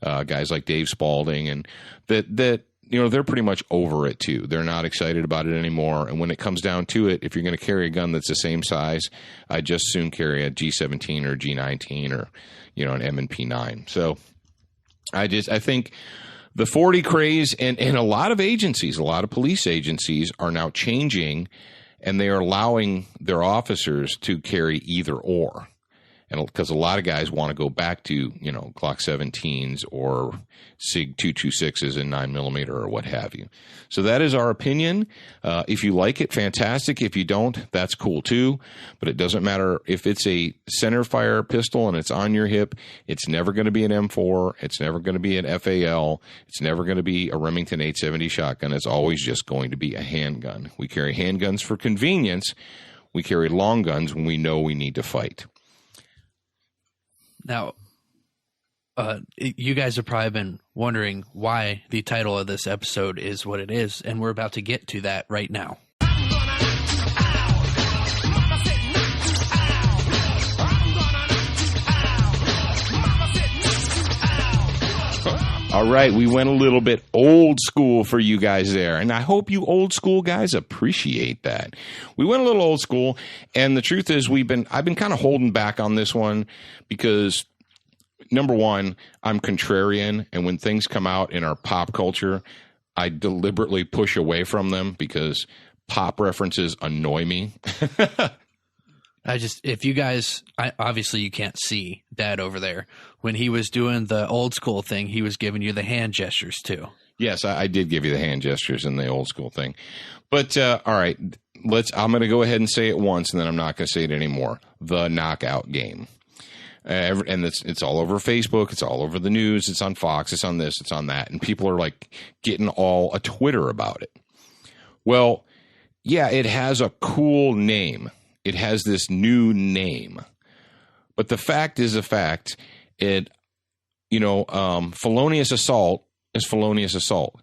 guys like Dave Spalding, and that they're pretty much over it too. They're not excited about it anymore. And when it comes down to it, if you're going to carry a gun that's the same size, I'd just soon carry a G17 or G19 or, an M&P9. So I think the 40 craze and a lot of agencies, a lot of police agencies are now changing, and they are allowing their officers to carry either or. And because a lot of guys want to go back to, Glock 17s or SIG 226s and 9mm or what have you. So that is our opinion. If you like it, fantastic. If you don't, that's cool too. But it doesn't matter if it's a center fire pistol and it's on your hip. It's never going to be an M4. It's never going to be an FAL. It's never going to be a Remington 870 shotgun. It's always just going to be a handgun. We carry handguns for convenience. We carry long guns when we know we need to fight. Now, you guys have probably been wondering why the title of this episode is what it is, and we're about to get to that right now. All right, we went a little bit old school for you guys there, and I hope you old school guys appreciate that. We went a little old school, and the truth is I've been kind of holding back on this one because, number one, I'm contrarian, and when things come out in our pop culture, I deliberately push away from them because pop references annoy me. If you guys, obviously you can't see Dad over there. When he was doing the old school thing, he was giving you the hand gestures too. Yes, I did give you the hand gestures in the old school thing. But, all right, I'm going to go ahead and say it once, and then I'm not going to say it anymore. The knockout game. And it's all over Facebook. It's all over the news. It's on Fox. It's on this. It's on that. And people are like getting all a Twitter about it. Well, yeah, it has a cool name. It has this new name. But the fact is a fact. Felonious assault is felonious assault.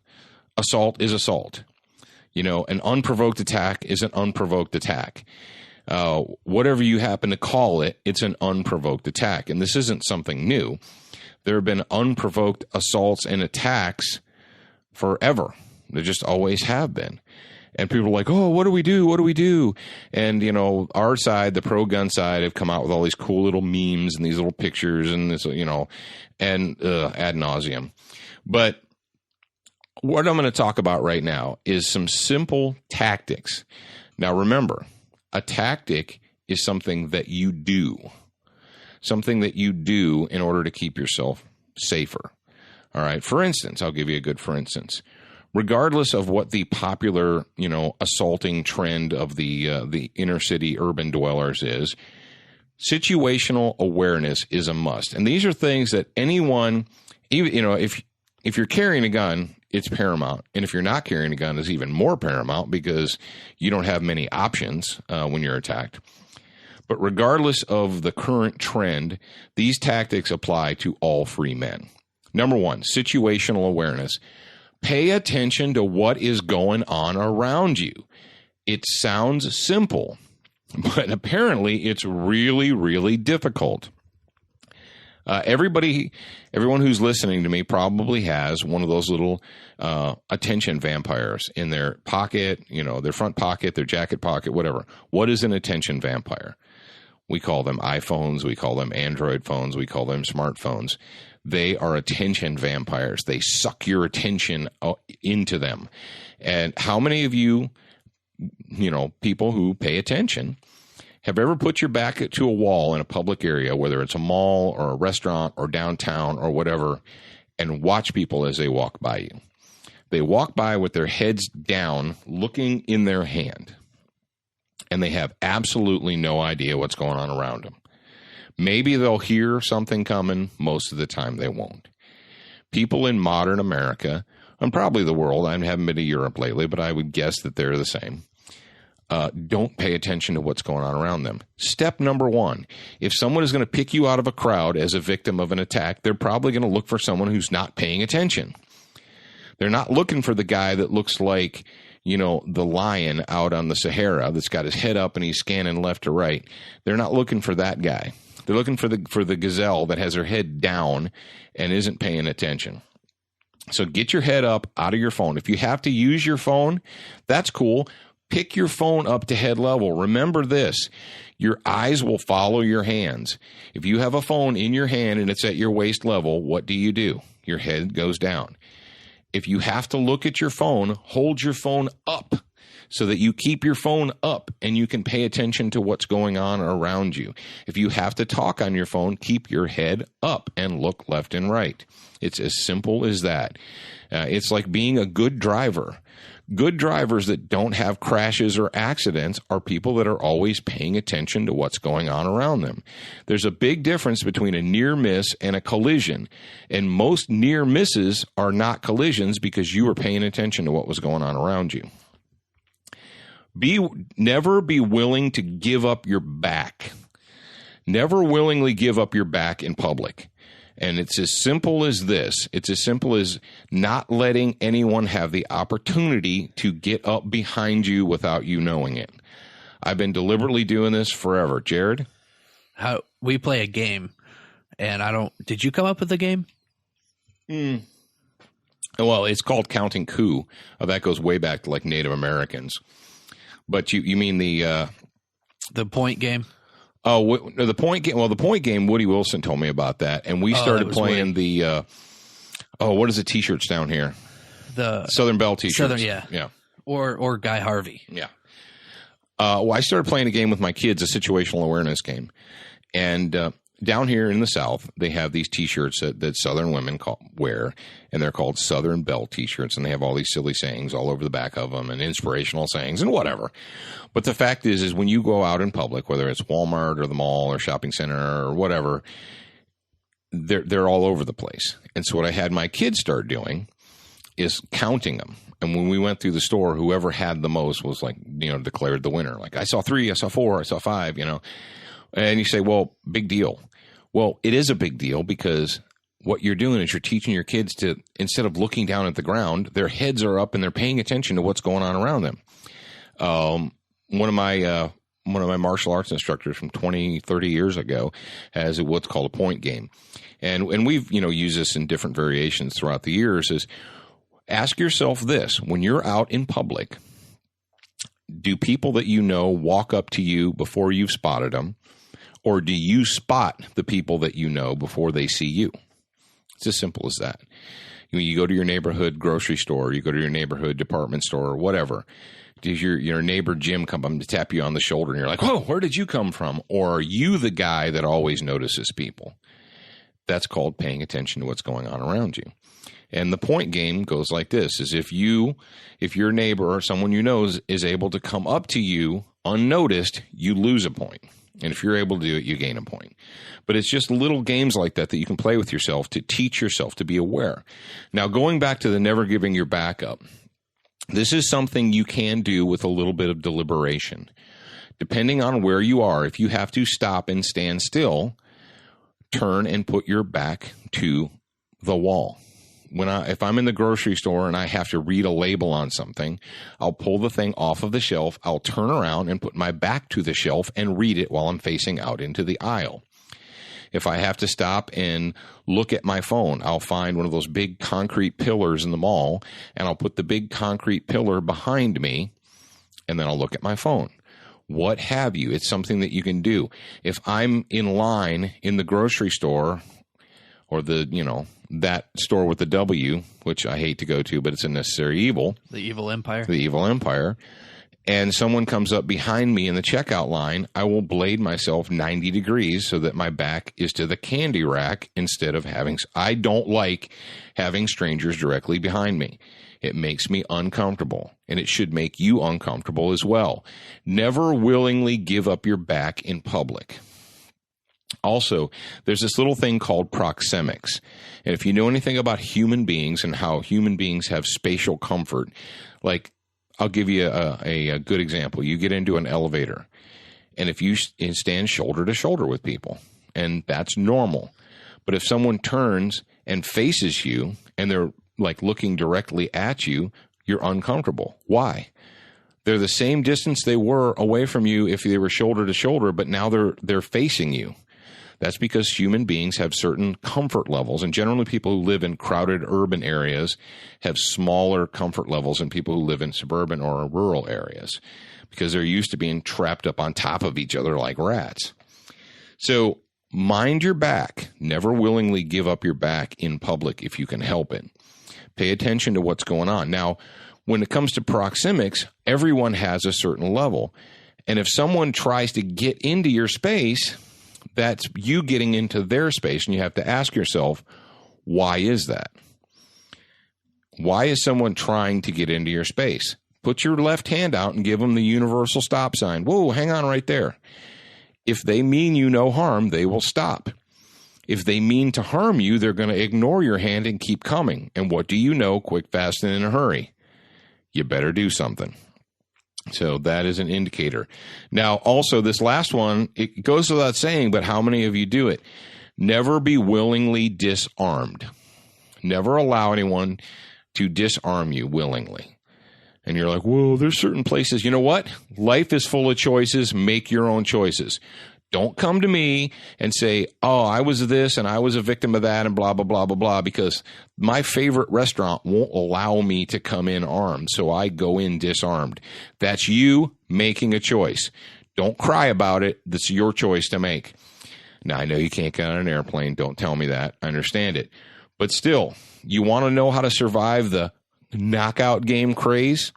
assault is assault. An unprovoked attack is an unprovoked attack. Whatever you happen to call it, it's an unprovoked attack. And this isn't something new. There have been unprovoked assaults and attacks forever. There just always have been. And people are like, oh, what do we do? What do we do? And, our side, the pro-gun side, have come out with all these cool little memes and these little pictures and this, and ad nauseum. But what I'm going to talk about right now is some simple tactics. Now, remember, a tactic is something that you do. Something that you do in order to keep yourself safer. All right. For instance, I'll give you a good for instance. Regardless of what the popular, assaulting trend of the inner city urban dwellers is, situational awareness is a must. And these are things that anyone, even, if you're carrying a gun, it's paramount. And if you're not carrying a gun, it's even more paramount because you don't have many options when you're attacked. But regardless of the current trend, these tactics apply to all free men. Number one, situational awareness. Pay attention to what is going on around you. It sounds simple, but apparently it's really, really difficult. Everyone who's listening to me probably has one of those little attention vampires in their pocket, their front pocket, their jacket pocket, whatever. What is an attention vampire? We call them iPhones. We call them Android phones. We call them smartphones. They are attention vampires. They suck your attention into them. And how many of you, people who pay attention, have ever put your back to a wall in a public area, whether it's a mall or a restaurant or downtown or whatever, and watch people as they walk by you? They walk by with their heads down, looking in their hand, and they have absolutely no idea what's going on around them. Maybe they'll hear something coming. Most of the time they won't. People in modern America, and probably the world, I haven't been to Europe lately, but I would guess that they're the same, don't pay attention to what's going on around them. Step number one, if someone is going to pick you out of a crowd as a victim of an attack, they're probably going to look for someone who's not paying attention. They're not looking for the guy that looks like, the lion out on the Sahara that's got his head up and he's scanning left to right. They're not looking for that guy. They're looking for the gazelle that has her head down and isn't paying attention. So get your head up out of your phone. If you have to use your phone, that's cool. Pick your phone up to head level. Remember this, your eyes will follow your hands. If you have a phone in your hand and it's at your waist level, what do? Your head goes down. If you have to look at your phone, hold your phone up so that you keep your phone up and you can pay attention to what's going on around you. If you have to talk on your phone, keep your head up and look left and right. It's as simple as that. It's like being a good driver. Good drivers that don't have crashes or accidents are people that are always paying attention to what's going on around them. There's a big difference between a near miss and a collision. And most near misses are not collisions because you were paying attention to what was going on around you. Never be willing to give up your back. Never willingly give up your back in public. And it's as simple as this. It's as simple as not letting anyone have the opportunity to get up behind you without you knowing it. I've been deliberately doing this forever. Jared? We play a game, and did you come up with the game? Well, it's called Counting Coup. That goes way back to like Native Americans. But you mean the point game? Oh, the point game. Well, the point game. Woody Wilson told me about that, and we started playing the. What is the T-shirts down here? The Southern Belle T-shirts. Yeah. Or Guy Harvey. Yeah. Well, I started playing a game with my kids, a situational awareness game, and down here in the South, they have these T-shirts that Southern women wear, and they're called Southern Belle T-shirts, and they have all these silly sayings all over the back of them and inspirational sayings and whatever. But the fact is when you go out in public, whether it's Walmart or the mall or shopping center or whatever, they're all over the place. And so what I had my kids start doing is counting them. And when we went through the store, whoever had the most was declared the winner. Like, I saw 3, I saw 4, I saw 5, And you say, well, big deal. Well, it is a big deal because what you're doing is you're teaching your kids to, instead of looking down at the ground, their heads are up and they're paying attention to what's going on around them. One of my martial arts instructors from 20, 30 years ago has what's called a point game. And we've, used this in different variations throughout the years, is ask yourself this: when you're out in public, do people that you know walk up to you before you've spotted them? Or do you spot the people that you know before they see you? It's as simple as that. You go to your neighborhood grocery store, you go to your neighborhood department store or whatever. Does your neighbor Jim come up to tap you on the shoulder and you're like, whoa, where did you come from? Or are you the guy that always notices people? That's called paying attention to what's going on around you. And the point game goes like this: is if your neighbor or someone you know is able to come up to you unnoticed, you lose a point. And if you're able to do it, you gain a point. But it's just little games like that you can play with yourself to teach yourself to be aware. Now, going back to the never giving your back up, this is something you can do with a little bit of deliberation. Depending on where you are, if you have to stop and stand still, turn and put your back to the wall. If I'm in the grocery store and I have to read a label on something, I'll pull the thing off of the shelf, I'll turn around and put my back to the shelf and read it while I'm facing out into the aisle. If I have to stop and look at my phone, I'll find one of those big concrete pillars in the mall, and I'll put the big concrete pillar behind me, and then I'll look at my phone. What have you? It's something that you can do. If I'm in line in the grocery store, or that store with the W, which I hate to go to, but it's a necessary evil. The evil empire. The evil empire. And someone comes up behind me in the checkout line, I will blade myself 90 degrees so that my back is to the candy rack instead of I don't like having strangers directly behind me. It makes me uncomfortable, and it should make you uncomfortable as well. Never willingly give up your back in public. Also, there's this little thing called proxemics. And if you know anything about human beings and how human beings have spatial comfort, like I'll give you a good example. You get into an elevator, and if you stand shoulder to shoulder with people, and that's normal. But if someone turns and faces you and they're like looking directly at you, you're uncomfortable. Why? They're the same distance they were away from you if they were shoulder to shoulder, but now they're facing you. That's because human beings have certain comfort levels, and generally people who live in crowded urban areas have smaller comfort levels than people who live in suburban or rural areas because they're used to being trapped up on top of each other like rats. So mind your back. Never willingly give up your back in public if you can help it. Pay attention to what's going on. Now, when it comes to proxemics, everyone has a certain level. And if someone tries to get into your space, that's you getting into their space, and you have to ask yourself, why is that? Why is someone trying to get into your space? Put your left hand out and give them the universal stop sign. Whoa, hang on right there. If they mean you no harm, they will stop. If they mean to harm you, they're going to ignore your hand and keep coming. And what do you know? Quick, fast, and in a hurry. You better do something. So that is an indicator. Now, also, this last one, it goes without saying, but how many of you do it? Never be willingly disarmed. Never allow anyone to disarm you willingly. And you're like, well, there's certain places. You know what? Life is full of choices. Make your own choices. Don't come to me and say, oh, I was this and I was a victim of that and blah, blah, blah, blah, blah, because my favorite restaurant won't allow me to come in armed, so I go in disarmed. That's you making a choice. Don't cry about it. That's your choice to make. Now, I know you can't get on an airplane. Don't tell me that. I understand it. But still, you want to know how to survive the knockout game craze?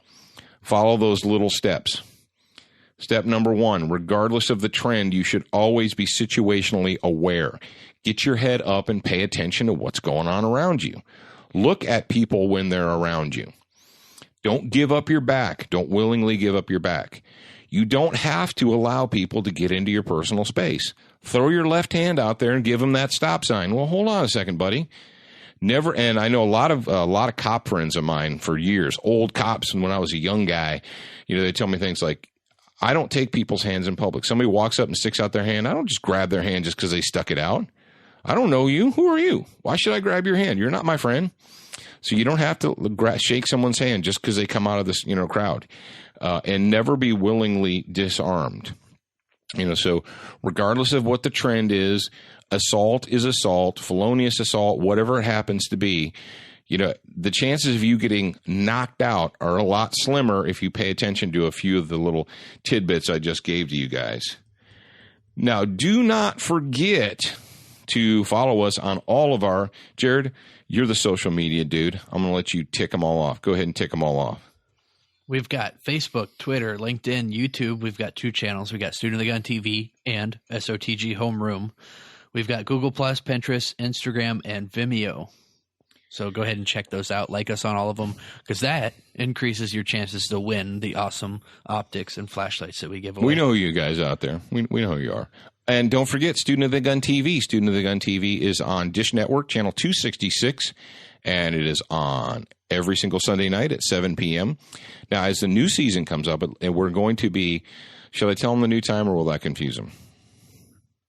Follow those little steps. Step number 1, regardless of the trend, you should always be situationally aware. Get your head up and pay attention to what's going on around you. Look at people when they're around you. Don't give up your back. Don't willingly give up your back. You don't have to allow people to get into your personal space. Throw your left hand out there and give them that stop sign. Well, hold on a second, buddy. Never, and I know a lot of cop friends of mine for years, old cops, and when I was a young guy, they tell me things like, I don't take people's hands in public. Somebody walks up and sticks out their hand. I don't just grab their hand just because they stuck it out. I don't know you. Who are you? Why should I grab your hand? You're not my friend. So you don't have to shake someone's hand just because they come out of this, crowd, and never be willingly disarmed. So regardless of what the trend is, assault is assault, felonious assault, whatever it happens to be, the chances of you getting knocked out are a lot slimmer if you pay attention to a few of the little tidbits I just gave to you guys. Now, do not forget to follow us on all of our, Jared, you're the social media dude. I'm going to let you tick them all off. Go ahead and tick them all off. We've got Facebook, Twitter, LinkedIn, YouTube. We've got 2 channels. We've got Student of the Gun TV and SOTG Homeroom. We've got Google+, Pinterest, Instagram, and Vimeo. So go ahead and check those out. Like us on all of them, because that increases your chances to win the awesome optics and flashlights that we give away. We know you guys out there. We know who you are. And don't forget Student of the Gun TV. Student of the Gun TV is on Dish Network, channel 266, and it is on every single Sunday night at 7 p.m. Now, as the new season comes up, and we're going to be, shall I tell them the new time, or will that confuse them?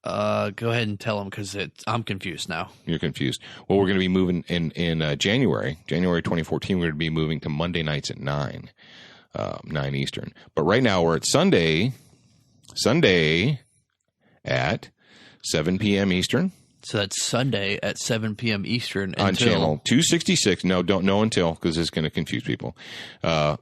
Go ahead and tell them, because I'm confused now. You're confused. Well, we're going to be moving in January 2014. We're going to be moving to Monday nights at 9 Eastern. But right now we're at Sunday at 7 p.m. Eastern. So that's Sunday at 7 p.m. Eastern. On channel 266. No, don't know until, because it's going to confuse people. 7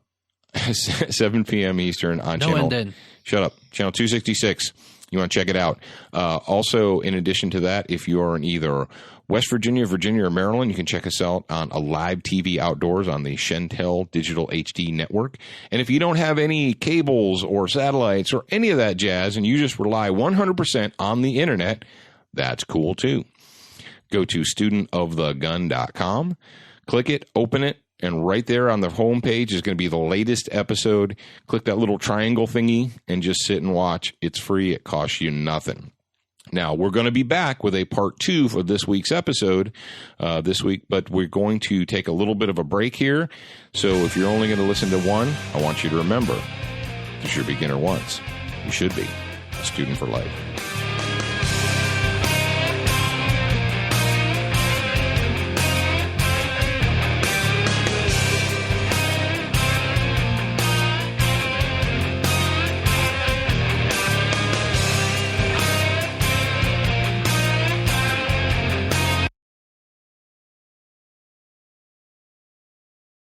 p.m. Eastern on channel. Shut up. Channel 266. You want to check it out. Also, in addition to that, if you're in either West Virginia, or Maryland, you can check us out on a live TV outdoors on the Shentel Digital HD network. And if you don't have any cables or satellites or any of that jazz, and you just rely 100% on the internet, that's cool too. Go to studentofthegun.com, click it, open it, and right there on the home page is going to be the latest episode. Click that little triangle thingy and just sit and watch. It's free. It costs you nothing. Now, we're going to be back with a part 2 for this week's episode this week, but we're going to take a little bit of a break here. So if you're only going to listen to one, I want you to remember, if you're a beginner once, you should be a student for life.